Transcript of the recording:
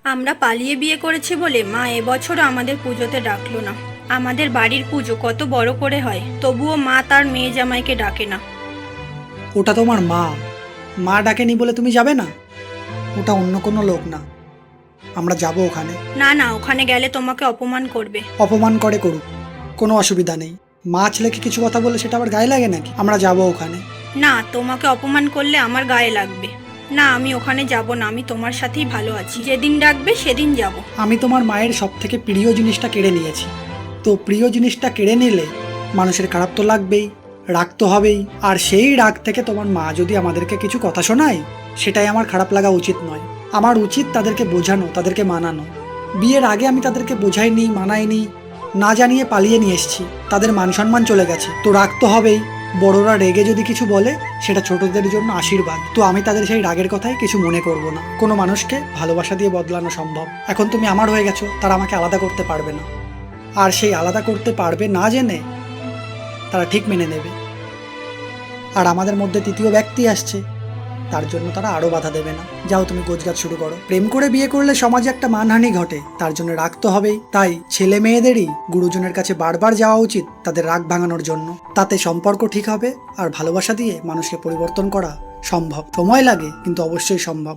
আমরা পালিয়ে বিয়ে করেছি বলে মা এবছরও আমাদের পুজোতে ডাকলো না। আমাদের বাড়ির পুজো কত বড় করে হয়, তবুও মা তার মেয়ে জামাইকে ডাকে না। ওটা তোমার মা, মা ডাকেনি বলে তুমি যাবে না? ওটা অন্য কোনো লোক না, আমরা যাব ওখানে। না না, ওখানে গেলে তোমাকে অপমান করবে। অপমান করে করুক, কোনো অসুবিধা নেই। মা ছেলেকে কিছু কথা বলে সেটা আবার গায়ে লাগে নাকি? আমরা যাব ওখানে। না, তোমাকে অপমান করলে আমার গায়ে লাগবে। না, আমি ওখানে যাব না, আমি তোমার সাথেই ভালো আছি, যেদিন ডাকবে সেদিন যাব। আমি তোমার মায়ের সব থেকে প্রিয় জিনিসটা কেড়ে নিয়েছি, তো প্রিয় জিনিসটা কেড়ে নিলে মানুষের খারাপ তো লাগবেই, রাগ তো হবেই। আর সেই রাগ থেকে তোমার মা যদি আমাদেরকে কিছু কথা শোনায়, সেটাই আমার খারাপ লাগা উচিত নয়। আমার উচিত তাদেরকে বোঝানো, তাদেরকে মানানো। বিয়ের আগে আমি তাদেরকে বোঝাইনি, মানাইনি, না জানিয়ে পালিয়ে নিয়ে এসেছি, তাদের মান সম্মান চলে গেছে, তো রাগ তো হবেই। বড়রা রেগে যদি কিছু বলে সেটা ছোটদের জন্য আশীর্বাদ, তো আমি তাদের সেই রাগের কথাই কিছু মনে করব না। কোনো মানুষকে ভালোবাসা দিয়ে বদলানো সম্ভব। এখন তুমি আমার হয়ে গেছো, তারা আমাকে আলাদা করতে পারবে না। আর সেই আলাদা করতে পারবে না জেনে তারা ঠিক মেনে নেবে। আর আমাদের মধ্যে তৃতীয় ব্যক্তি আসছে, তার জন্য তারা আরো বাধা দেবে না। যাও তুমি গোছগাছ শুরু করো। প্রেম করে বিয়ে করলে সমাজে একটা মানহানি ঘটে, তার জন্য রাগ তো হবেই। তাই ছেলে মেয়েদেরই গুরুজনের কাছে বারবার যাওয়া উচিত তাদের রাগ ভাঙানোর জন্য। তাতে সম্পর্ক ঠিক হবে, আর ভালোবাসা দিয়ে মানুষকে পরিবর্তন করা সম্ভব। সময় লাগে, কিন্তু অবশ্যই সম্ভব।